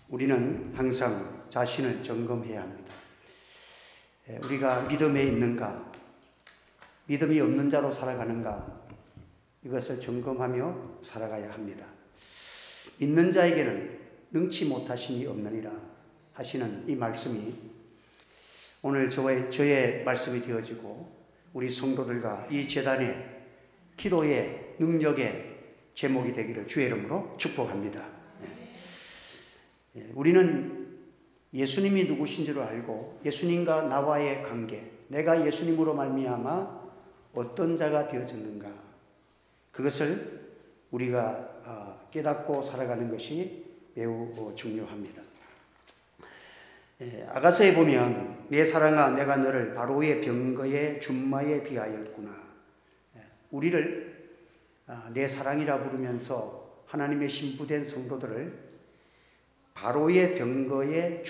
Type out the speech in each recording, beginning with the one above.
우리는 항상 자신을 점검해야 합니다. 우리가 믿음에 있는가, 믿음이 없는 자로 살아가는가, 이것을 점검하며 살아가야 합니다. 믿는 자에게는 능치 못하심이 없느니라 하시는 이 말씀이 오늘 저의 말씀이 되어지고 우리 성도들과 이 제단의 기도의 능력의 제목이 되기를 주의 이름으로 축복합니다. 우리는 예수님이 누구신지를 알고 예수님과 나와의 관계, 내가 예수님으로 말미암아 어떤 자가 되어졌는가, 그것을 우리가 깨닫고 살아가는 것이 매우 중요합니다. 아가서에 보면 내 사랑아 내가 너를 바로의 병거의 준마에 비하였구나. 우리를 내 사랑이라 부르면서 하나님의 신부된 성도들을 바로의 병거의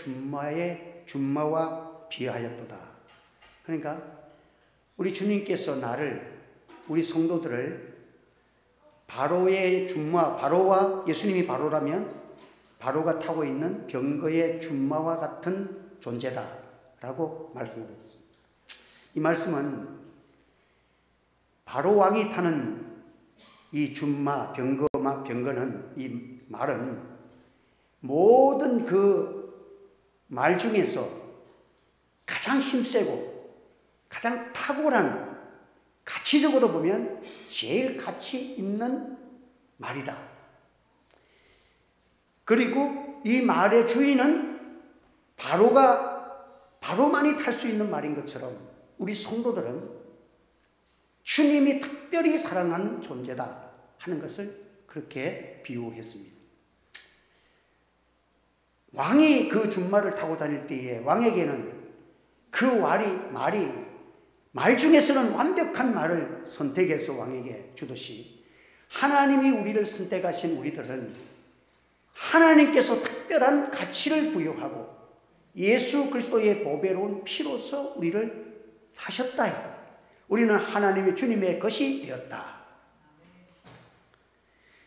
준마와 비하였도다. 그러니까 우리 주님께서 나를, 우리 성도들을 바로의 준마, 바로와 예수님이 바로라면 바로가 타고 있는 병거의 준마와 같은 존재다라고 말씀을 했습니다. 이 말씀은 바로 왕이 타는 이 준마, 병거는, 이 말은 모든 그 말 중에서 가장 힘세고 가장 탁월한, 가치적으로 보면 제일 가치 있는 말이다. 그리고 이 말의 주인은 바로만이 탈 수 있는 말인 것처럼 우리 성도들은 주님이 특별히 사랑하는 존재다 하는 것을 그렇게 비유했습니다. 왕이 그 준마를 타고 다닐 때에 왕에게는 그 말 중에서는 완벽한 말을 선택해서 왕에게 주듯이 하나님이 우리를 선택하신 우리들은 하나님께서 특별한 가치를 부여하고 예수 그리스도의 보배로운 피로서 우리를 사셨다 해서 우리는 하나님의 주님의 것이 되었다.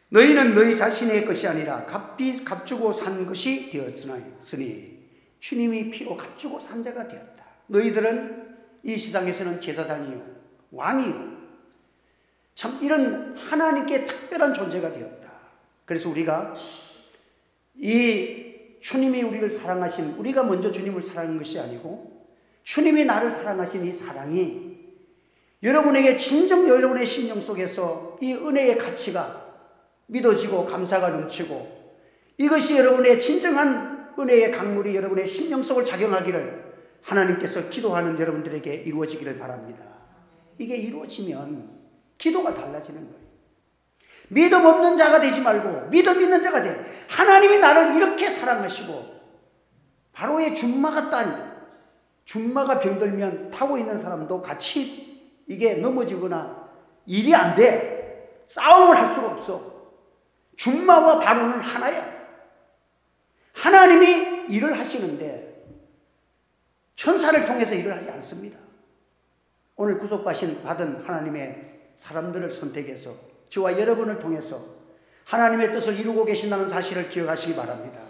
너희는 너희 자신의 것이 아니라 값주고 산 것이 되었으니 주님이 피로 값주고 산 자가 되었다. 너희들은 이 세상에서는 제사장이요 왕이요 참 이런 하나님께 특별한 존재가 되었다. 그래서 우리가 이 주님이 우리를 사랑하신, 우리가 먼저 주님을 사랑한 것이 아니고 주님이 나를 사랑하신 이 사랑이 여러분에게 진정 여러분의 심령 속에서 이 은혜의 가치가 믿어지고 감사가 넘치고 이것이 여러분의 진정한 은혜의 강물이 여러분의 심령 속을 작용하기를 하나님께서 기도하는 여러분들에게 이루어지기를 바랍니다. 이게 이루어지면 기도가 달라지는 거예요. 믿음 없는 자가 되지 말고 믿음 있는 자가 돼. 하나님이 나를 이렇게 사랑하시고 바로의 준마 같다니, 준마가 병들면 타고 있는 사람도 같이 이게 넘어지거나 일이 안 돼. 싸움을 할 수가 없어. 준마와 바로는 하나야. 하나님이 일을 하시는데 천사를 통해서 일을 하지 않습니다. 오늘 구속받은 하나님의 사람들을 선택해서 저와 여러분을 통해서 하나님의 뜻을 이루고 계신다는 사실을 기억하시기 바랍니다.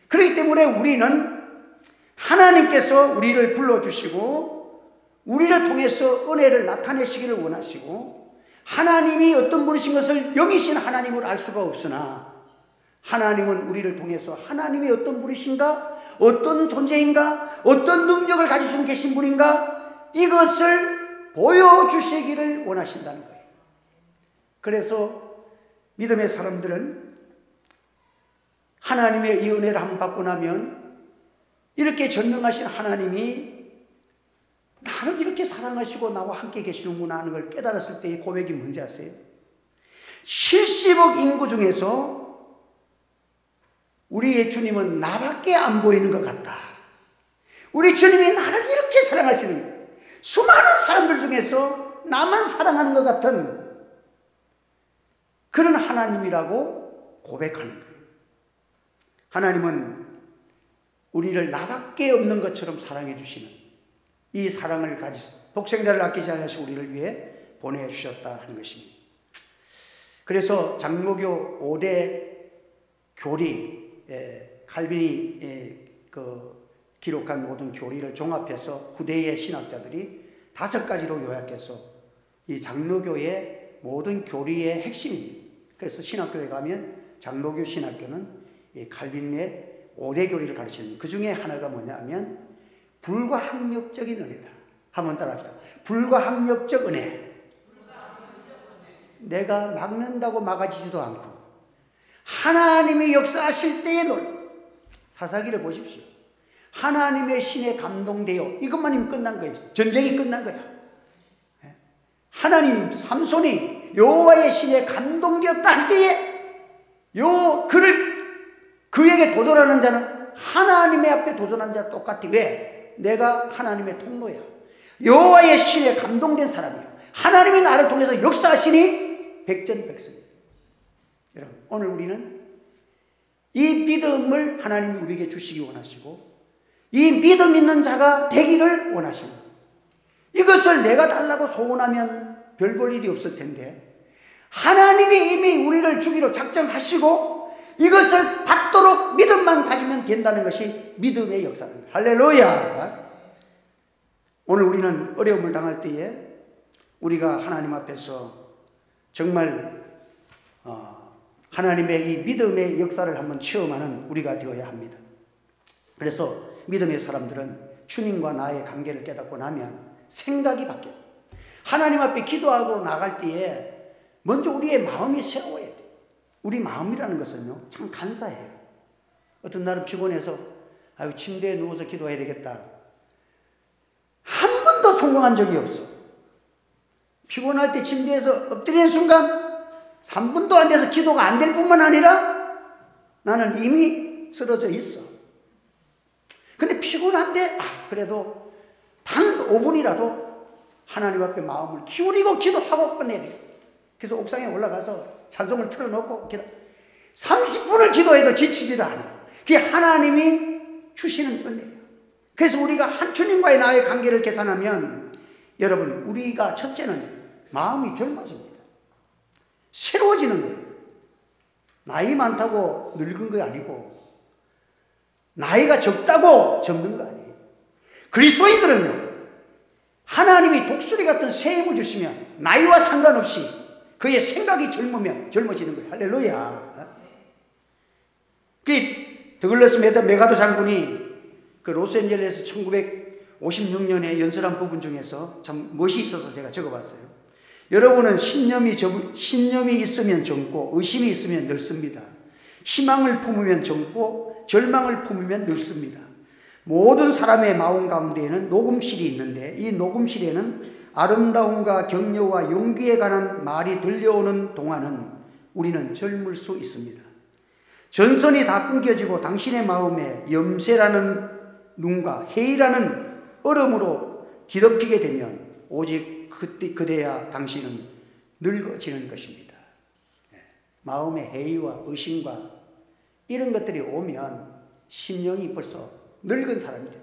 그렇기 때문에 우리는 하나님께서 우리를 불러주시고 우리를 통해서 은혜를 나타내시기를 원하시고 하나님이 어떤 분이신 것을 영이신 하나님을 알 수가 없으나 하나님은 우리를 통해서 하나님이 어떤 분이신가, 어떤 존재인가, 어떤 능력을 가지고 계신 분인가 이것을 보여주시기를 원하신다는 거예요. 그래서 믿음의 사람들은 하나님의 이 은혜를 한번 받고 나면 이렇게 전능하신 하나님이 나를 이렇게 사랑하시고 나와 함께 계시는구나 하는 걸 깨달았을 때의 고백이 뭔지 아세요? 70억 인구 중에서 우리의 주님은 나밖에 안 보이는 것 같다. 우리 주님이 나를 이렇게 사랑하시는 거예요. 수많은 사람들 중에서 나만 사랑하는 것 같은 그런 하나님이라고 고백하는 거예요. 하나님은 우리를 나밖에 없는 것처럼 사랑해 주시는 이 사랑을 가지고 독생자를 아끼지 않으시고 우리를 위해 보내주셨다 하는 것입니다. 그래서 장로교 5대 교리 칼빈이 기록한 모든 교리를 종합해서 후대의 신학자들이 5가지로 요약해서 이 장로교의 모든 교리의 핵심입니다. 그래서 신학교에 가면 장로교 신학교는 이 칼빈의 5대 교리를 가르치는, 그 중에 하나가 뭐냐면 불가항력적인 은혜다. 한번 따라합시다. 불가항력적 은혜. 내가 막는다고 막아지지도 않고 하나님이 역사하실 때의 사사기를 보십시오. 하나님의 신에 감동되어 이것만이면 끝난 거예요. 전쟁이 끝난 거야. 하나님 삼손이 여호와의 신에 감동되었다 할 때에 그에게 도전하는 자는 하나님의 앞에 도전한 자와 똑같아. 왜? 내가 하나님의 통로야. 여호와의 신에 감동된 사람이야. 하나님이 나를 통해서 역사하시니 백전백승. 여러분, 오늘 우리는 이 믿음을 하나님이 우리에게 주시기 원하시고 이 믿음 있는 자가 되기를 원하시고, 이것을 내가 달라고 소원하면 별 볼 일이 없을 텐데 하나님이 이미 우리를 주기로 작정하시고 이것을 받도록 믿음만 가지면 된다는 것이 믿음의 역사입니다. 할렐루야. 오늘 우리는 어려움을 당할 때에 우리가 하나님 앞에서 정말 하나님의 이 믿음의 역사를 한번 체험하는 우리가 되어야 합니다. 그래서 믿음의 사람들은 주님과 나의 관계를 깨닫고 나면 생각이 바뀌어요. 하나님 앞에 기도하고 나갈 때에 먼저 우리의 마음이 새로워야 돼요. 우리 마음이라는 것은요, 참 간사해요. 어떤 날은 피곤해서 침대에 누워서 기도해야 되겠다. 한 번도 성공한 적이 없어. 피곤할 때 침대에서 엎드리는 순간 3분도 안 돼서 기도가 안 될 뿐만 아니라 나는 이미 쓰러져 있어. 근데 피곤한데 그래도 단 5분이라도 하나님 앞에 마음을 기울이고 기도하고 끝내야 돼요. 그래서 옥상에 올라가서 찬송을 틀어놓고 30분을 기도해도 지치지를 않아요. 그게 하나님이 주시는 은혜예요. 그래서 우리가 주님과의 나의 관계를 계산하면 여러분, 우리가 첫째는 마음이 젊어집니다. 새로워지는 거예요. 나이 많다고 늙은 거 아니고 나이가 적다고 젊는 거 아니에요. 그리스도인들은요, 하나님이 독수리 같은 새 힘을 주시면 나이와 상관없이 그의 생각이 젊으면 젊어지는 거예요. 할렐루야. 더글러스 메가더 장군이 그 로스앤젤레스 1956년에 연설한 부분 중에서 참 멋이 있어서 제가 적어봤어요. 여러분은 신념이 있으면 젊고 의심이 있으면 늙습니다. 희망을 품으면 젊고 절망을 품으면 늙습니다. 모든 사람의 마음 가운데에는 녹음실이 있는데 이 녹음실에는 아름다움과 격려와 용기에 관한 말이 들려오는 동안은 우리는 젊을 수 있습니다. 전선이 다 끊겨지고 당신의 마음에 염세라는 눈과 해이라는 얼음으로 뒤덮이게 되면 오직 그때야 당신은 늙어지는 것입니다. 마음의 해이와 의심과 이런 것들이 오면 심령이 벌써 늙은 사람이 돼요.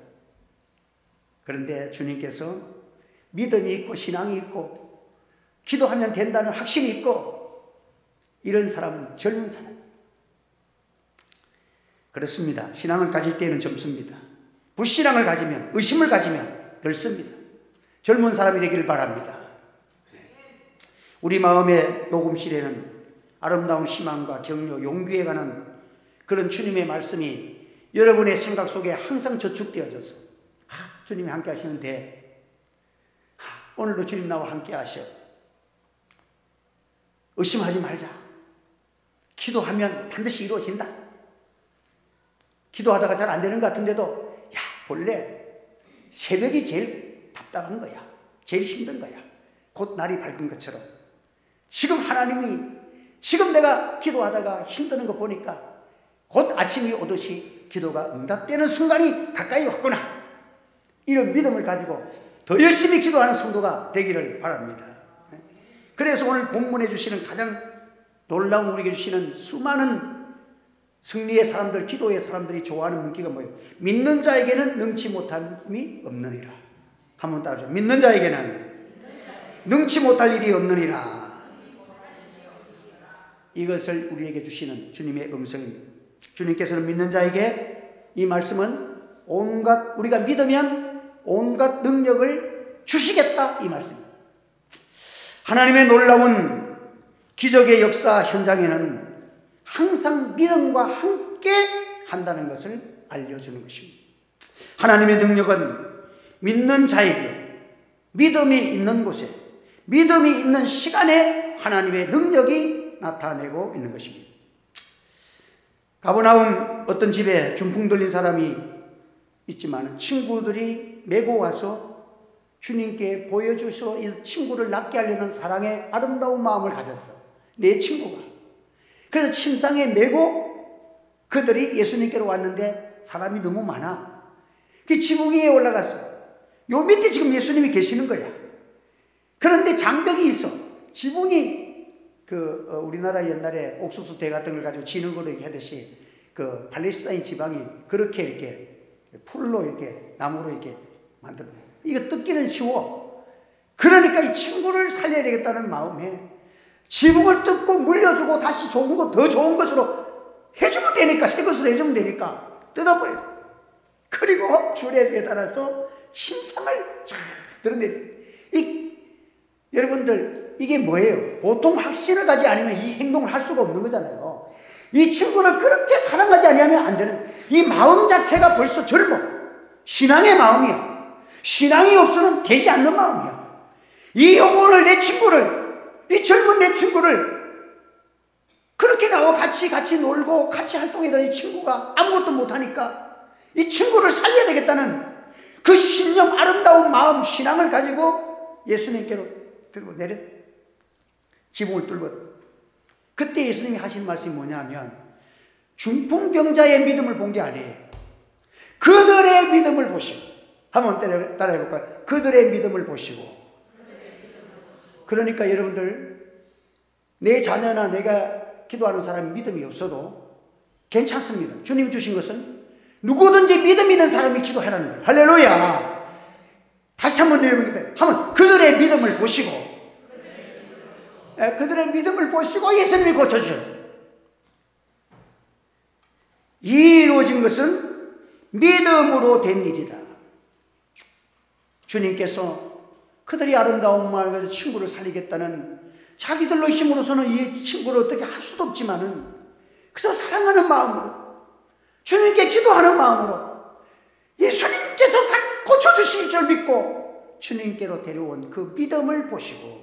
그런데 주님께서 믿음이 있고 신앙이 있고 기도하면 된다는 확신이 있고 이런 사람은 젊은 사람입니다. 그렇습니다. 신앙을 가질 때는 젊습니다. 불신앙을 가지면, 의심을 가지면 늙습니다. 젊은 사람이 되기를 바랍니다. 우리 마음의 녹음실에는 아름다운 희망과 격려, 용기에 관한 그런 주님의 말씀이 여러분의 생각 속에 항상 저축되어져서 주님이 함께 하시는데 오늘도 주님 나와 함께 하셔. 의심하지 말자. 기도하면 반드시 이루어진다. 기도하다가 잘 안 되는 것 같은데도 본래 새벽이 제일 답답한 거야. 제일 힘든 거야. 곧 날이 밝은 것처럼 지금 내가 기도하다가 힘드는 거 보니까 곧 아침이 오듯이 기도가 응답되는 순간이 가까이 왔구나. 이런 믿음을 가지고 더 열심히 기도하는 성도가 되기를 바랍니다. 그래서 오늘 본문에 주시는 가장 놀라운 우리에게 주시는 수많은 승리의 사람들, 기도의 사람들이 좋아하는 문구가 뭐예요? 믿는 자에게는 능치 못함이 없느니라. 한번 따라줘. 믿는 자에게는 능치 못할 일이 없느니라. 이것을 우리에게 주시는 주님의 음성입니다. 주님께서는 믿는 자에게 이 말씀은 우리가 믿으면 온갖 능력을 주시겠다, 이 말씀입니다. 하나님의 놀라운 기적의 역사 현장에는 항상 믿음과 함께 한다는 것을 알려주는 것입니다. 하나님의 능력은 믿는 자에게 믿음이 있는 곳에, 믿음이 있는 시간에 하나님의 능력이 나타내고 있는 것입니다. 가버나움 어떤 집에 중풍 들린 사람이 있지만 친구들이 메고 와서 주님께 보여주셔 이 친구를 낫게 하려는 사랑의 아름다운 마음을 가졌어. 내 친구가. 그래서 침상에 메고 그들이 예수님께로 왔는데 사람이 너무 많아. 그 지붕 위에 올라갔어. 요 밑에 지금 예수님이 계시는 거야. 그런데 장벽이 있어. 지붕이 우리나라 옛날에 옥수수 대 같은 걸 가지고 지능으로 이렇게 하듯이 그 팔레스타인 지방이 그렇게 이렇게 풀로 이렇게 나무로 이렇게 만드는 거예요. 이거 뜯기는 쉬워. 그러니까 이 친구를 살려야 되겠다는 마음에 지붕을 뜯고 물려주고 다시 좋은 것, 더 좋은 것으로 해주면 되니까, 새 것으로 해주면 되니까 뜯어버려. 그리고 줄에 매달아서 침상을 쫙 드러내. 여러분들, 이게 뭐예요? 보통 확신을 가지 않으면 이 행동을 할 수가 없는 거잖아요. 이 친구를 그렇게 사랑하지 않으면 안 되는, 이 마음 자체가 벌써 젊어. 신앙의 마음이야. 신앙이 없어는 되지 않는 마음이야. 이 영혼을, 내 친구를, 이 젊은 내 친구를 그렇게 나와 같이 놀고 같이 활동하던 이 친구가 아무것도 못하니까 이 친구를 살려야 되겠다는 그 신령 아름다운 마음, 신앙을 가지고 예수님께로 들고 내려 지붕을 뚫고, 그때 예수님이 하신 말씀이 뭐냐면 중풍병자의 믿음을 본 게 아니에요. 그들의 믿음을 보시고, 한번 따라해 볼까요? 그들의 믿음을 보시고. 그러니까 여러분들, 내 자녀나 내가 기도하는 사람이 믿음이 없어도 괜찮습니다. 주님 주신 것은 누구든지 믿음 있는 사람이 기도하라는 거예요. 할렐루야. 다시 한번 내용입니다. 한번 그들의 믿음을 보시고, 그들의 믿음을 보시고 예수님이 고쳐주셨어요. 이루어진 것은 믿음으로 된 일이다. 주님께서 그들이 아름다운 마음으로 친구를 살리겠다는, 자기들로 힘으로서는 이 친구를 어떻게 할 수도 없지만은 그저 사랑하는 마음으로, 주님께 기도하는 마음으로 예수님께서 고쳐주실 줄 믿고 주님께로 데려온 그 믿음을 보시고,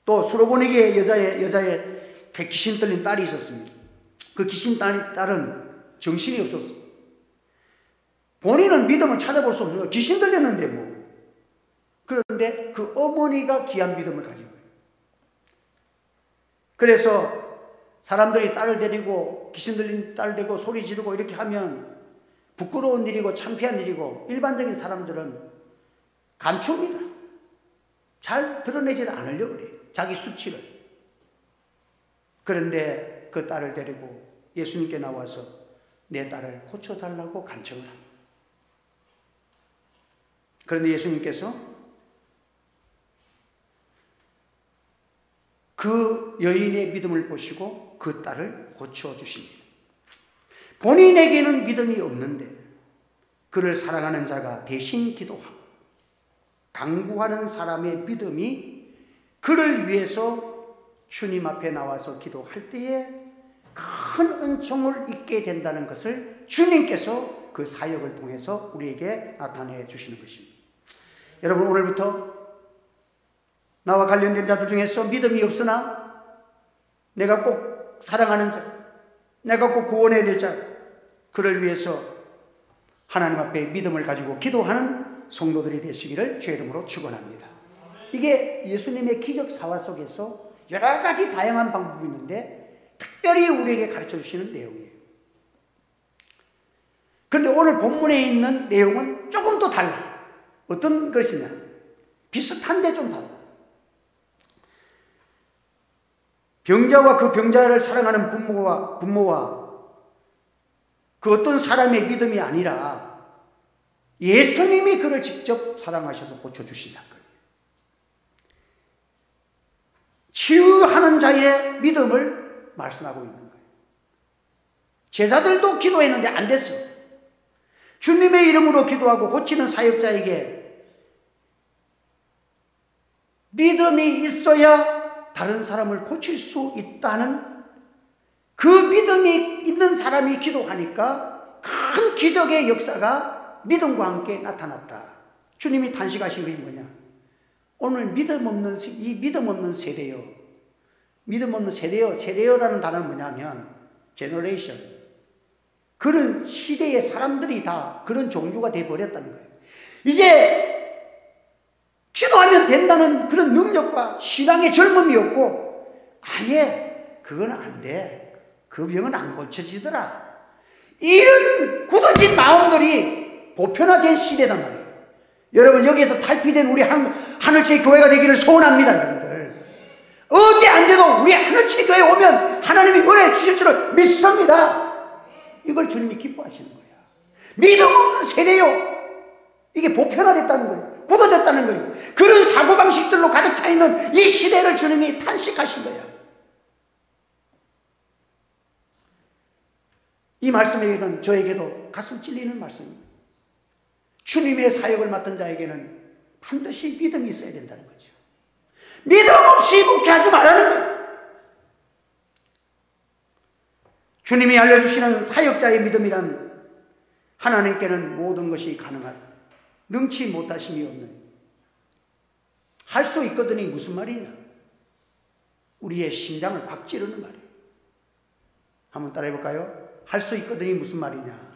또 수로보니게 여자의 귀신 들린 딸이 있었습니다. 그 귀신 딸은 정신이 없었어. 본인은 믿음을 찾아볼 수 없는 거예요. 귀신 들렸는데 뭐. 그런데 그 어머니가 귀한 믿음을 가진 거예요. 그래서 사람들이 딸을 데리고, 귀신 들린 딸 데리고 소리 지르고 이렇게 하면 부끄러운 일이고 창피한 일이고, 일반적인 사람들은 감춥니다. 잘 드러내지 않으려고 그래요. 자기 수치를. 그런데 그 딸을 데리고 예수님께 나와서 내 딸을 고쳐달라고 간청을 합니다. 그런데 예수님께서 그 여인의 믿음을 보시고 그 딸을 고쳐주십니다. 본인에게는 믿음이 없는데 그를 사랑하는 자가 대신 기도하고 강구하는 사람의 믿음이 그를 위해서 주님 앞에 나와서 기도할 때에 큰 은총을 입게 된다는 것을 주님께서 그 사역을 통해서 우리에게 나타내 주시는 것입니다. 여러분, 오늘부터 나와 관련된 자들 중에서 믿음이 없으나 내가 꼭 사랑하는 자, 내가 꼭 구원해야 될 자, 그를 위해서 하나님 앞에 믿음을 가지고 기도하는 성도들이 되시기를 주의 이름으로 축원합니다. 이게 예수님의 기적 사화 속에서 여러 가지 다양한 방법이 있는데 특별히 우리에게 가르쳐 주시는 내용이에요. 그런데 오늘 본문에 있는 내용은 조금 더 달라. 어떤 것이냐? 비슷한데 좀 달라. 병자와 그 병자를 사랑하는 부모와 그 어떤 사람의 믿음이 아니라 예수님이 그를 직접 사랑하셔서 고쳐주신 사건이에요. 치유하는 자의 믿음을 말씀하고 있는 거예요. 제자들도 기도했는데 안 됐어. 주님의 이름으로 기도하고 고치는 사역자에게 믿음이 있어야 다른 사람을 고칠 수 있다는 그 믿음이 있는 사람이 기도하니까 큰 기적의 역사가 믿음과 함께 나타났다. 주님이 단식하신 것이 뭐냐? 오늘 믿음 없는 세대요. 믿음 없는 세대요. 세대요라는 단어는 뭐냐면 제너레이션. 그런 시대의 사람들이 다 그런 종류가 되어버렸다는 거예요. 이제 기도하면 된다는 그런 능력과 신앙의 젊음이 없고 아예 그건 안 돼. 그 병은 안 고쳐지더라. 이런 굳어진 마음들이 보편화된 시대단 말이에요. 여러분 여기에서 탈피된 우리 하늘채 교회가 되기를 소원합니다. 여러분들 어디 안 돼도 우리 하늘채 교회에 오면 하나님이 은혜 주실 줄을 믿습니다. 이걸 주님이 기뻐하시는 거예요. 믿음 없는 세대요. 이게 보편화됐다는 거예요. 굳어졌다는 거예요. 그런 사고방식들로 가득 차 있는 이 시대를 주님이 탄식하신 거예요. 이 말씀에는 저에게도 가슴 찔리는 말씀입니다. 주님의 사역을 맡은 자에게는 반드시 믿음이 있어야 된다는 거죠. 믿음 없이 목회하지 말라는 거예요. 주님이 알려주시는 사역자의 믿음이란 하나님께는 모든 것이 가능한 능치 못하심이 없는 할 수 있거든이 무슨 말이냐? 우리의 심장을 팍 찌르는 말이에요. 한번 따라해 볼까요? 할 수 있거든이 무슨 말이냐?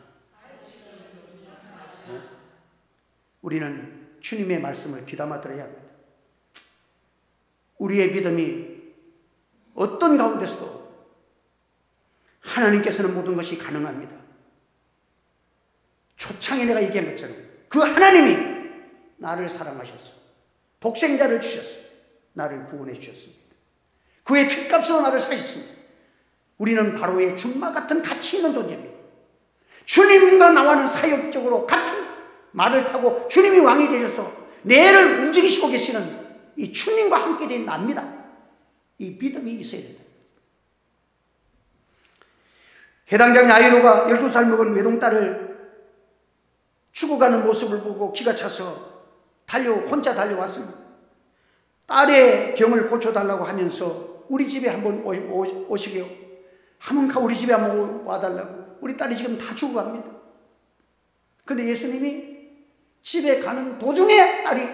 우리는 주님의 말씀을 귀담아 들어야 합니다. 우리의 믿음이 어떤 가운데서도 하나님께서는 모든 것이 가능합니다. 초창에 내가 얘기한 것처럼 그 하나님이 나를 사랑하셨어. 독생자를 주셨어. 나를 구원해 주셨습니다. 그의 피값으로 나를 사셨습니다. 우리는 바로의 준마 같은 가치 있는 존재입니다. 주님과 나와는 사역적으로 같은 말을 타고 주님이 왕이 되셔서 내를 움직이시고 계시는 이 주님과 함께 된 납니다. 이 믿음이 있어야 된다. 해당장 야이로가 12살 먹은 외동딸을 죽어가는 모습을 보고 기가 차서 혼자 달려왔습니다. 딸의 병을 고쳐달라고 하면서 우리 집에 한번 오시게요. 한번 우리 집에 한번 와달라고. 우리 딸이 지금 다 죽어갑니다. 근데 예수님이 집에 가는 도중에 딸이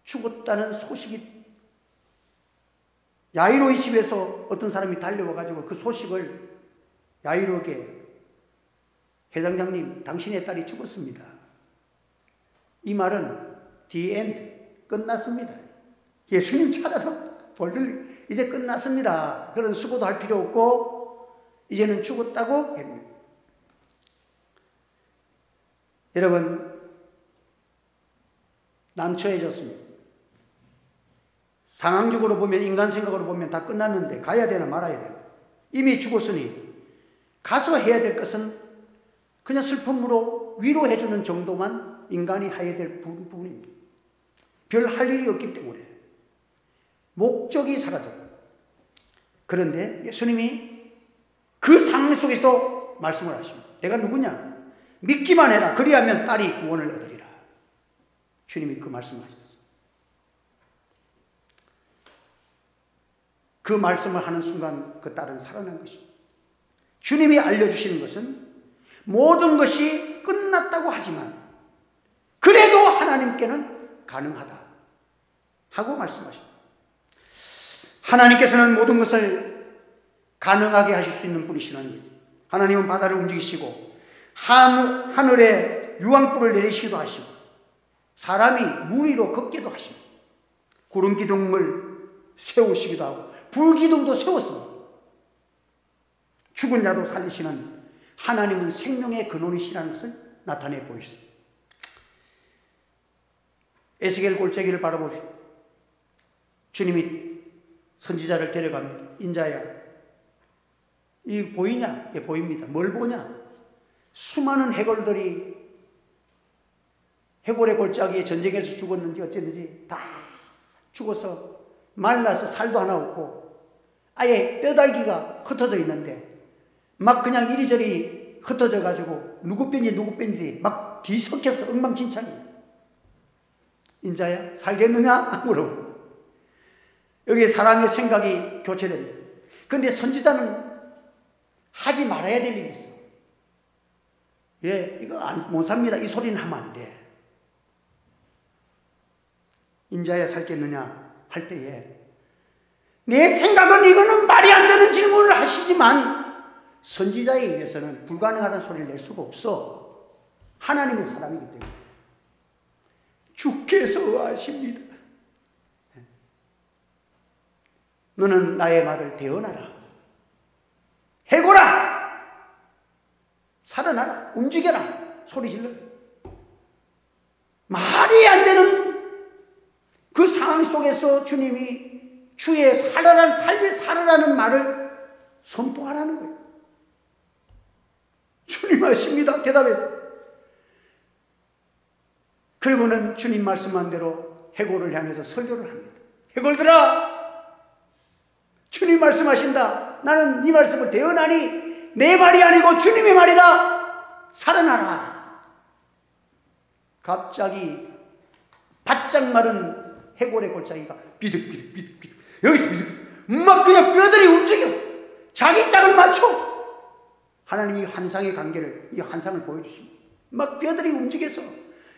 죽었다는 소식이 야이로의 집에서 어떤 사람이 달려와가지고 그 소식을 야이로에게 회장장님 당신의 딸이 죽었습니다. 이 말은 the end 끝났습니다. 예수님 찾아서 볼일 이제 끝났습니다. 그런 수고도 할 필요 없고 이제는 죽었다고 합니다. 여러분 난처해졌습니다. 상황적으로 보면 인간 생각으로 보면 다 끝났는데 가야 되나 말아야 되나. 이미 죽었으니 가서 해야 될 것은 그냥 슬픔으로 위로해주는 정도만 인간이 해야 될 부분입니다. 별 할 일이 없기 때문에 목적이 사라졌다. 그런데 예수님이 그 상황 속에서 말씀을 하십니다. 내가 누구냐? 믿기만 해라. 그리하면 딸이 구원을 얻으리라. 주님이 그 말씀을 하셨어요. 그 말씀을 하는 순간 그 딸은 살아난 것입니다. 주님이 알려주시는 것은 모든 것이 끝났다고 하지만 그래도 하나님께는 가능하다 하고 말씀하십니다. 하나님께서는 모든 것을 가능하게 하실 수 있는 분이시라는 거죠. 하나님은 바다를 움직이시고 하늘에 유황불을 내리시기도 하시고 사람이 물 위로 걷기도 하시고 구름 기둥을 세우시기도 하고 불 기둥도 세웠습니다. 죽은 자도 살리시는 하나님은 생명의 근원이시라는 것을 나타내 보이십니다. 에스겔 골짜기를 바라보십시오. 주님이 선지자를 데려갑니다. 인자야, 이 보이냐? 예, 보입니다. 뭘 보냐? 수많은 해골들이 해골의 골짜기에 전쟁에서 죽었는지 어쨌는지 다 죽어서 말라서 살도 하나 없고 아예 뼈다귀가 흩어져 있는데 막 그냥 이리저리 흩어져 가지고 누구 뼈인지 누구 뼈인지 막 뒤섞여서 엉망진창이에요. 인자야 살겠느냐? 물어. 여기 사랑의 생각이 교체됩니다. 그런데 선지자는 하지 말아야 될 일이 있어. 예, 이거 못 삽니다. 이 소리는 하면 안 돼. 인자야 살겠느냐 할 때에 내 생각은 이거는 말이 안 되는 질문을 하시지만 선지자에 의해서는 불가능하다는 소리를 낼 수가 없어. 하나님의 사람이기 때문에. 주께서 아십니다. 너는 나의 말을 대언하라. 해고라. 살아나라. 움직여라. 소리 질러. 말이 안 되는 그 상황 속에서 주님이 주의 살아라는 말을 선포하라는 거예요. 주님 아십니다. 대답해서. 그리고는 주님 말씀한 대로 해골을 향해서 설교를 합니다. 해골들아, 주님 말씀하신다. 나는 이 말씀을 대언하니 내 말이 아니고 주님의 말이다. 살아나라. 갑자기 바짝 마른 해골의 골짜기가 비득비득 여기서 비득 막 그냥 뼈들이 움직여. 자기 짝을 맞춰. 하나님이 환상의 관계를, 이 환상을 보여주십니다. 막 뼈들이 움직여서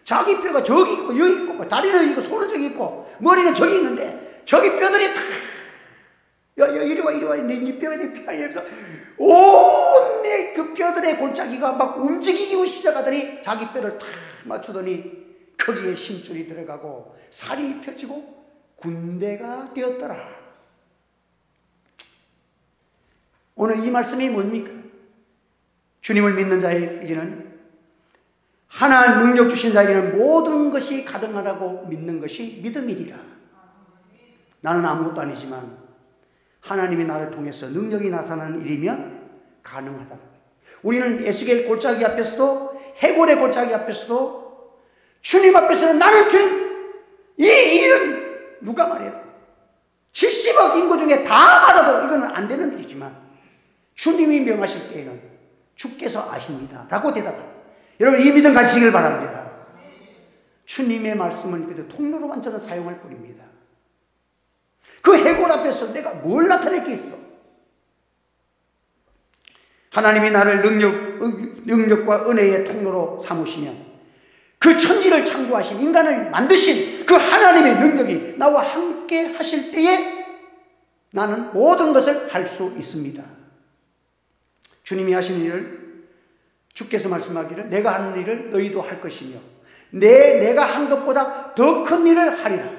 자기 뼈가 저기 있고 여기 있고 다리는 여기 있고 손은 저기 있고 머리는 저기 있는데 저기 뼈들이 다 이리 와 네 뼈에 내 뼈에 이러면서 온 내 그 뼈들의 골짜기가 막 움직이기 시작하더니 자기 뼈를 탁 맞추더니 거기에 심줄이 들어가고 살이 펴지고 군대가 되었더라. 오늘 이 말씀이 뭡니까? 주님을 믿는 자에게는, 하나님 능력 주신 자에게는 모든 것이 가능하다고 믿는 것이 믿음이니라. 나는 아무것도 아니지만 하나님이 나를 통해서 능력이 나타나는 일이면 가능하다는 거예요. 우리는 에스겔 골짜기 앞에서도 해골의 골짜기 앞에서도 주님 앞에서는 나는 주님, 이 일은 누가 말해도 70억 인구 중에 다 말해도 이거는 안 되는 일이지만 주님이 명하실 때에는 주께서 아십니다 라고 대답합니다. 여러분 이 믿음 가지시길 바랍니다. 주님의 말씀은 그저 통로로만 저는 사용할 뿐입니다. 그 해골 앞에서 내가 뭘 나타낼 게 있어? 하나님이 나를 능력과 은혜의 통로로 삼으시면 그 천지를 창조하신, 인간을 만드신 그 하나님의 능력이 나와 함께 하실 때에 나는 모든 것을 할 수 있습니다. 주님이 하신 일을, 주께서 말씀하기를 내가 하는 일을 너희도 할 것이며 내가 한 것보다 더 큰 일을 하리라.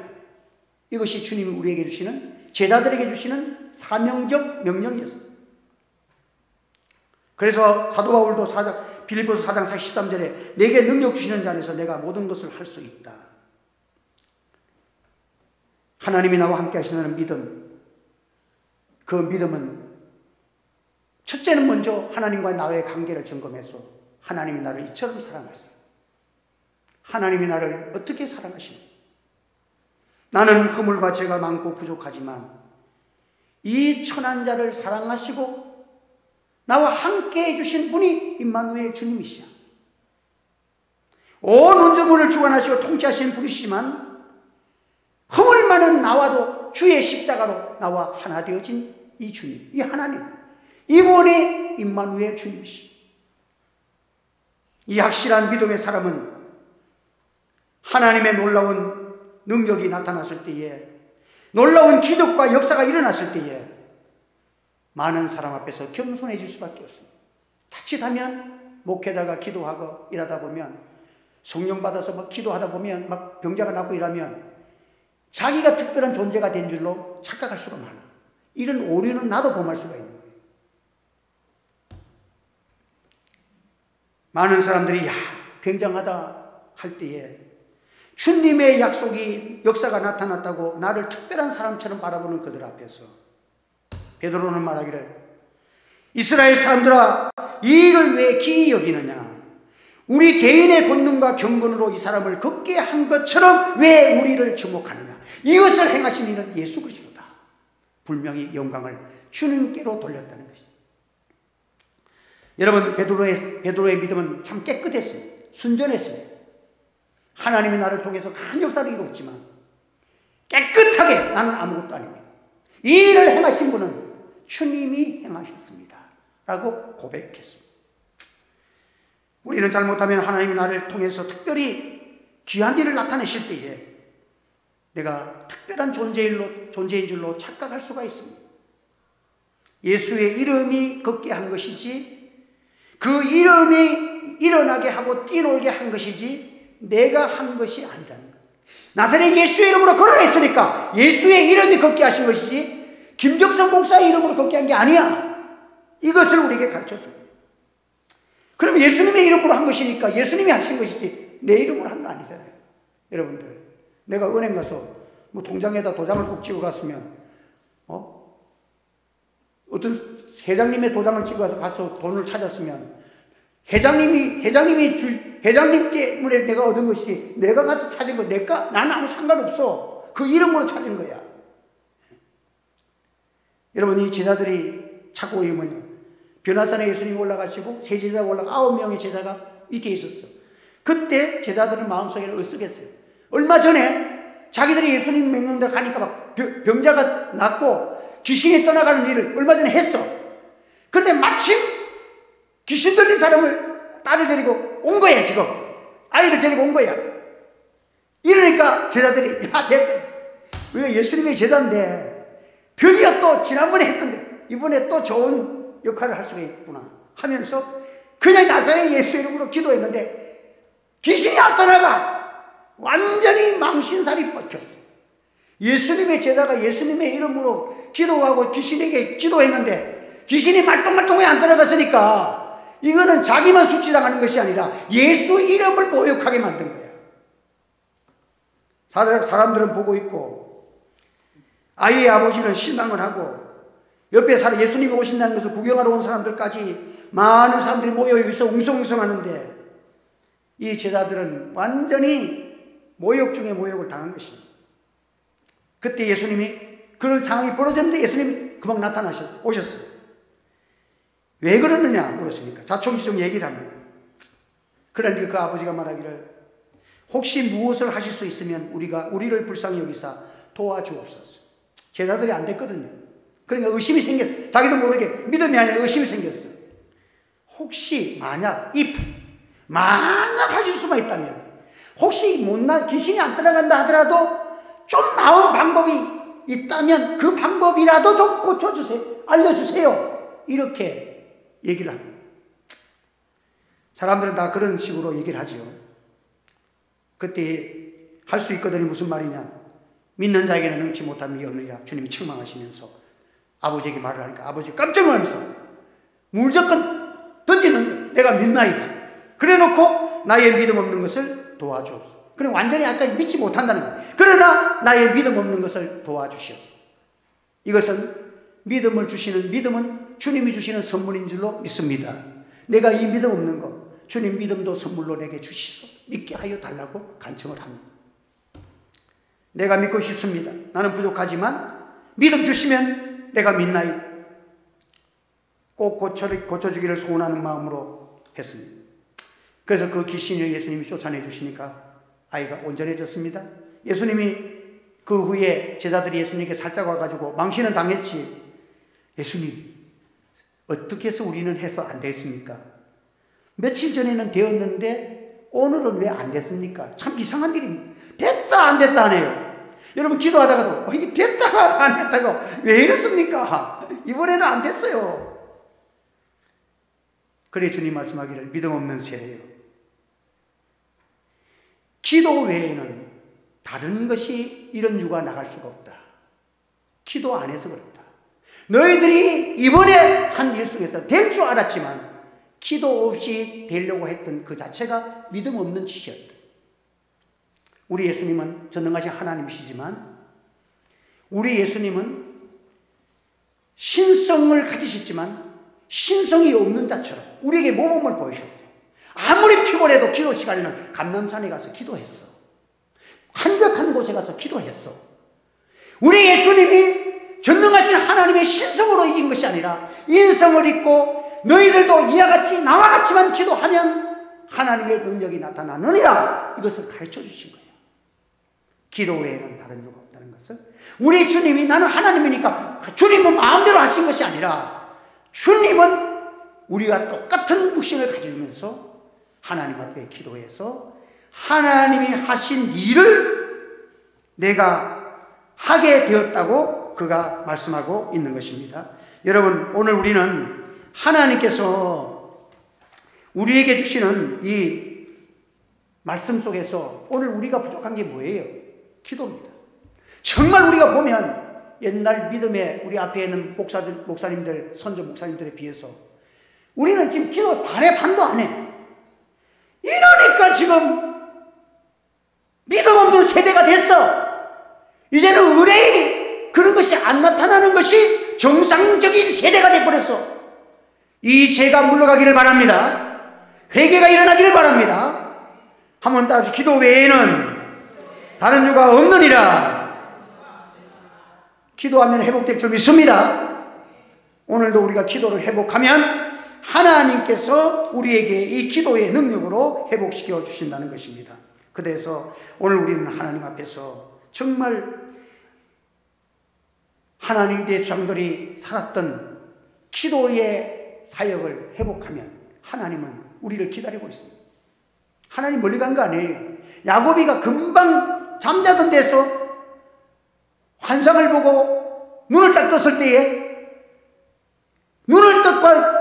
이것이 주님이 우리에게 주시는, 제자들에게 주시는 사명적 명령이었습니다. 그래서 사도 바울도 빌립보서 4장 43절에 내게 능력 주시는 자 안에서 내가 모든 것을 할 수 있다. 하나님이 나와 함께 하시는 믿음, 그 믿음은 첫째는 먼저 하나님과 나의 관계를 점검해서 하나님이 나를 이처럼 사랑하시오. 하나님이 나를 어떻게 사랑하시는가? 나는 허물과 죄가 많고 부족하지만 이 천한 자를 사랑하시고 나와 함께 해주신 분이 임마누엘 주님이시야. 온 운전물을 주관하시고 통치하시는 분이시지만 허물 많은 나와도 주의 십자가로 나와 하나 되어진 이 주님, 이 하나님, 이분이 임마누엘 주님이시. 이 확실한 믿음의 사람은 하나님의 놀라운 능력이 나타났을 때에, 놀라운 기적과 역사가 일어났을 때에 많은 사람 앞에서 겸손해질 수밖에 없습니다. 자칫하면 목회자가 기도하고 일하다 보면, 성령 받아서 막 기도하다 보면 막 병자가 낫고 이러면 자기가 특별한 존재가 된 줄로 착각할 수가 많아. 이런 오류는 나도 범할 수가 있는 거예요. 많은 사람들이 야 굉장하다 할 때에 주님의 약속이, 역사가 나타났다고 나를 특별한 사람처럼 바라보는 그들 앞에서 베드로는 말하기를 이스라엘 사람들아 이 일을 왜 기이 여기느냐? 우리 개인의 권능과 경건으로 이 사람을 걷게 한 것처럼 왜 우리를 주목하느냐? 이것을 행하신 이는 예수 그리스도다. 분명히 영광을 주님께로 돌렸다는 것이죠. 여러분, 베드로의 믿음은 참 깨끗했습니다. 순전했습니다. 하나님이 나를 통해서 큰 역사를 이루었지만 깨끗하게 나는 아무것도 아닙니다. 이 일을 행하신 분은 주님이 행하셨습니다 라고 고백했습니다. 우리는 잘못하면 하나님이 나를 통해서 특별히 귀한 일을 나타내실 때에 내가 특별한 존재인 줄로 착각할 수가 있습니다. 예수의 이름이 걷게 한 것이지, 그 이름이 일어나게 하고 뛰놀게 한 것이지 내가 한 것이 아니라는 거예요. 나사렛 예수의 이름으로 걸어라 했으니까 예수의 이름이 걷게 하신 것이지 김정성 목사의 이름으로 걷게 한 게 아니야. 이것을 우리에게 가르쳐줍니다. 그럼 예수님의 이름으로 한 것이니까 예수님이 하신 것이지 내 이름으로 한 거 아니잖아요. 여러분들, 내가 은행 가서 뭐 통장에다 도장을 꼭 찍어 갔으면 어떤 회장님의 도장을 찍어서 가서 돈을 찾았으면 회장님 때문에 내가 얻은 것이 내가 가서 찾은 거 내가 나는 아무 상관없어. 그 이름으로 찾은 거야. 여러분, 이 제자들이 찾고 있으면 변화산에 예수님이 올라가시고 세 제자가 올라가 9명의 제자가 밑에 있었어. 그때 제자들은 마음속에는 으쓱했어요. 얼마 전에 자기들이 예수님 맹명대 가니까 막 병자가 낫고 귀신이 떠나가는 일을 얼마 전에 했어. 근데 마침 귀신 들린 사람을 딸을 데리고 온 거야. 지금 아이를 데리고 온 거야. 이러니까 제자들이 야 됐다. 우리가 예수님의 제자인데 드디어 또 지난번에 했던데 이번에 또 좋은 역할을 할 수가 있구나 하면서 그냥 나사렛 예수 이름으로 기도했는데 귀신이 안 떠나가. 완전히 망신살이 뻗겼어. 예수님의 제자가 예수님의 이름으로 기도하고 귀신에게 기도했는데 귀신이 말똥말똥에 안 떠나갔으니까 이거는 자기만 수치당하는 것이 아니라 예수 이름을 모욕하게 만든 거야. 사람들은 보고 있고 아이의 아버지는 실망을 하고 옆에 예수님이 오신다는 것을 구경하러 온 사람들까지 많은 사람들이 모여 여기서 웅성웅성하는데 이 제자들은 완전히 모욕 중에 모욕을 당한 것입니다. 그때 예수님이 그런 상황이 벌어졌는데 예수님이 금방 오셨어요. 왜 그러느냐 물었으니까 자초지종 얘기를 합니다. 그러니까 그 아버지가 말하기를 혹시 무엇을 하실 수 있으면 우리를 불쌍히 여기사 도와주옵소서. 제자들이 안 됐거든요. 그러니까 의심이 생겼어요. 자기도 모르게 믿음이 아니라 의심이 생겼어요. 혹시 만약 하실 수만 있다면 혹시 귀신이 안 떠나간다 하더라도 좀 나은 방법이 있다면 그 방법이라도 좀 고쳐주세요. 알려주세요. 이렇게 얘기를 합니다. 사람들은 다 그런 식으로 얘기를 하죠. 그때 할 수 있거든요. 무슨 말이냐. 믿는 자에게는 능치 못한 일이 없느니라 주님이 책망하시면서 아버지에게 말을 하니까 아버지 깜짝 놀라면서 무조건 던지는 내가 믿나이다. 그래 놓고 나의 믿음 없는 것을 도와주옵소서. 그럼 완전히 아까 믿지 못한다는 거예요. 그러나 나의 믿음 없는 것을 도와주시옵소서. 이것은 믿음은 주님이 주시는 선물인 줄로 믿습니다. 내가 이 믿음 없는 거 주님 믿음도 선물로 내게 주시소. 믿게 하여 달라고 간청을 합니다. 내가 믿고 싶습니다. 나는 부족하지만 믿음 주시면 내가 믿나이. 꼭 고쳐주기를 소원하는 마음으로 했습니다. 그래서 그 귀신을 예수님이 쫓아내 주시니까 아이가 온전해졌습니다. 예수님이 그 후에 제자들이 예수님께 살짝 와가지고 망신은 당했지. 예수님 어떻게 해서 우리는 해서 안 됐습니까? 며칠 전에는 되었는데 오늘은 왜 안 됐습니까? 참 이상한 일입니다. 됐다 안 됐다 하네요. 여러분 기도하다가도 이게 됐다가 안 됐다고 왜 이렇습니까? 이번에는 안 됐어요. 그래 주님 말씀하기를 믿음 없는 세대요. 기도 외에는 다른 것이 이런 유가 나갈 수가 없다. 기도 안 해서 그렇다. 너희들이 이번에 한 일 속에서 될 줄 알았지만 기도 없이 되려고 했던 그 자체가 믿음 없는 짓이었다. 우리 예수님은 전능하신 하나님이시지만 우리 예수님은 신성을 가지셨지만 신성이 없는 자처럼 우리에게 모범을 보이셨어요. 아무리 피곤해도 기도 시간에는 감람산에 가서 기도했어. 한적한 곳에 가서 기도했어. 우리 예수님이 전능하신 하나님의 신성으로 이긴 것이 아니라 인성을 입고 너희들도 이와 같이 나와 같이만 기도하면 하나님의 능력이 나타나느니라, 이것을 가르쳐 주신 거예요. 기도 외에는 다른 이유가 없다는 것을, 우리 주님이 나는 하나님이니까 주님은 마음대로 하신 것이 아니라 주님은 우리가 똑같은 육신을 가지면서 하나님 앞에 기도해서 하나님이 하신 일을 내가 하게 되었다고 그가 말씀하고 있는 것입니다. 여러분, 오늘 우리는 하나님께서 우리에게 주시는 이 말씀 속에서 오늘 우리가 부족한 게 뭐예요? 기도입니다. 정말 우리가 보면 옛날 믿음의 우리 앞에 있는 목사님들, 선조 목사님들에 비해서 우리는 지금 기도 반의 반도 안 해. 이러니까 지금 믿음 없는 세대가 됐어. 이제는 의뢰이 그런 것이 안 나타나는 것이 정상적인 세대가 되어버렸어. 이 죄가 물러가기를 바랍니다. 회개가 일어나기를 바랍니다. 한번 따라서 기도 외에는 다른 이유가 없느니라. 기도하면 회복될 줄 믿습니다. 오늘도 우리가 기도를 회복하면 하나님께서 우리에게 이 기도의 능력으로 회복시켜 주신다는 것입니다. 그래서 오늘 우리는 하나님 앞에서 정말 하나님의 장들이 살았던 기도의 사역을 회복하면 하나님은 우리를 기다리고 있습니다. 하나님 멀리 간 거 아니에요. 야곱이가 금방 잠자던 데서 환상을 보고 눈을 딱 떴을 때에 눈을 떴과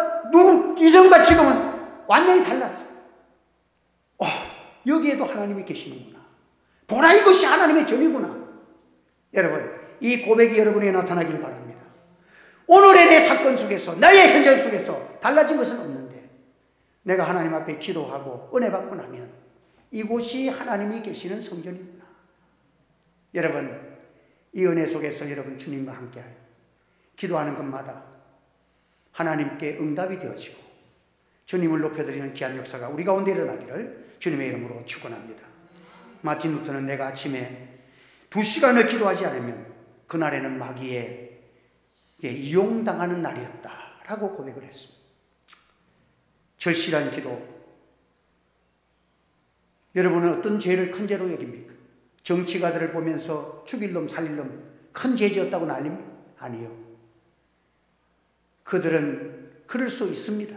이전과 지금은 완전히 달랐어요. 여기에도 하나님이 계시는구나. 보라, 이것이 하나님의 점이구나. 여러분, 이 고백이 여러분에게 나타나길 바랍니다. 오늘의 내 사건 속에서, 나의 현장 속에서 달라진 것은 없는데 내가 하나님 앞에 기도하고 은혜 받고 나면 이곳이 하나님이 계시는 성전이구나. 여러분, 이 은혜 속에서 여러분 주님과 함께하여 기도하는 것마다 하나님께 응답이 되어지고 주님을 높여드리는 귀한 역사가 우리 가운데 일어나기를 주님의 이름으로 축원합니다. 마틴 루터는 내가 아침에 2시간을 기도하지 않으면 그날에는 마귀에 이용당하는 날이었다라고 고백을 했습니다. 절실한 기도. 여러분은 어떤 죄를 큰 죄로 여깁니까? 정치가들을 보면서 죽일 놈 살릴 놈 큰 죄지었다고 난립니까? 아니요. 그들은 그럴 수 있습니다.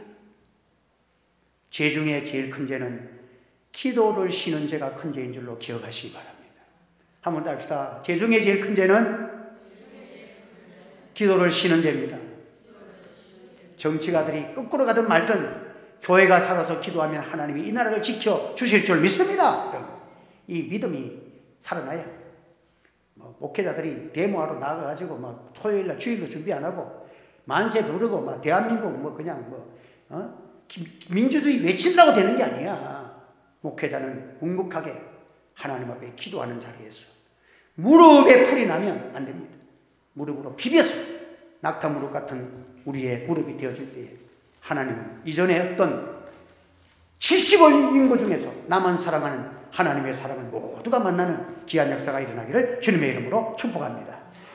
죄 중에 제일 큰 죄는 기도를 쉬는 죄가 큰 죄인 줄로 기억하시기 바랍니다. 한번 답시다. 죄 중에 제일 큰 죄는 기도를 쉬는 죄입니다. 정치가들이 거꾸로 가든 말든 교회가 살아서 기도하면 하나님이 이 나라를 지켜 주실 줄 믿습니다. 이 믿음이 살아나야 해요. 목회자들이 데모하러 나가가지고 막 토요일날 주일도 준비 안 하고 만세 부르고 막 대한민국 그냥 민주주의 외친다고 되는 게 아니야. 목회자는 묵묵하게 하나님 앞에 기도하는 자리에서 무릎에 풀이 나면 안 됩니다. 무릎으로 비벼서 낙타무릎 같은 우리의 무릎이 되어질 때에 하나님은 이전에 어떤 70억 인구 중에서 나만 사랑하는 하나님의 사람을 모두가 만나는 귀한 역사가 일어나기를 주님의 이름으로 축복합니다.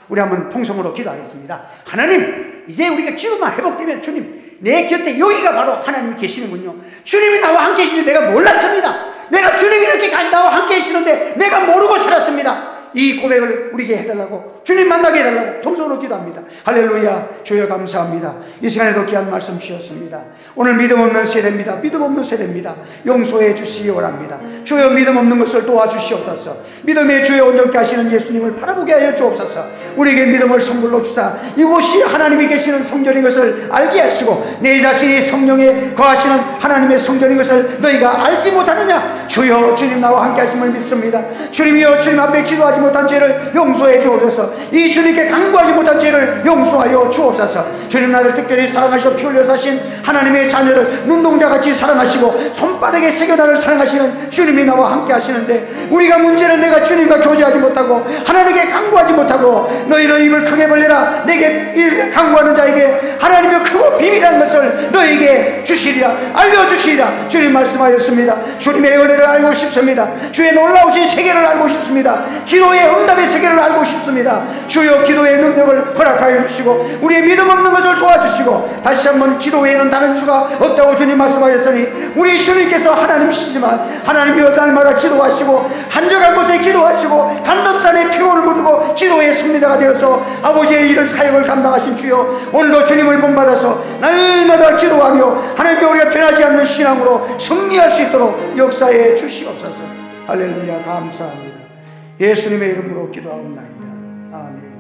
우리 한번 통성으로 기도하겠습니다. 하나님, 이제 우리가 기도만 회복되면 주님, 내 곁에 여기가 바로 하나님이 계시는군요. 주님이 나와 함께 계시는 내가 몰랐습니다. 내가 주님이 이렇게 나와 함께 계시는데 내가 모르고 살았습니다. 이 고백을 우리에게 해달라고, 주님 만나게 해달라고 통성으로 기도합니다. 할렐루야. 주여 감사합니다. 이 시간에도 귀한 말씀 주셨습니다. 오늘 믿음 없는 세대입니다. 믿음 없는 세대입니다. 용서해 주시기 원합니다. 주여 믿음 없는 것을 도와주시옵소서. 믿음의 주여 온전케 하시는 예수님을 바라보게 하여 주옵소서. 우리에게 믿음을 선물로 주사 이곳이 하나님이 계시는 성전인 것을 알게 하시고 내 자신이 성령에 거하시는 하나님의 성전인 것을 너희가 알지 못하느냐. 주여, 주님 나와 함께 하심을 믿습니다. 주님이여, 주님 앞에 기도하지 못한 죄를 용서해 주옵소서. 이 주님께 간구하지 못한 죄를 용서하여 주옵소서. 주님, 나를 특별히 사랑하시고 피 흘려 사신 하나님의 자녀를 눈동자같이 사랑하시고 손바닥에 새겨 나를 사랑하시는 주님이 나와 함께 하시는데 우리가 문제는 내가 주님과 교제하지 못하고 하나님께 간구하지 못하고 너희는 입을 크게 벌리라. 내게 간구하는 자에게 하나님의 크고 비밀한 것을 것을 너에게 주시리라, 알려주시리라. 주님 말씀하였습니다. 주님의 은혜를 알고 싶습니다. 주의 놀라우신 세계를 알고 싶습니다. 기도의 응답의 세계를 알고 싶습니다. 주여 기도의 능력을 허락하여 주시고 우리의 믿음 없는 것을 도와주시고 다시 한번 기도 외에는 다른 주가 없다고 주님 말씀하셨으니 우리 주님께서 하나님이시지만 하나님이 날마다 기도하시고 한적한 곳에 기도하시고 감람산에 피곤을 묻고 기도의 승리자가 되어서 아버지의 일을 사역을 감당하신 주여, 오늘도 주님을 본받아서 날마다 기도하며 하나님께 우리가 변하지 않는 신앙으로 승리할 수 있도록 역사해 주시옵소서. 할렐루야. 감사합니다. 예수님의 이름으로 기도하옵나이다. 아멘.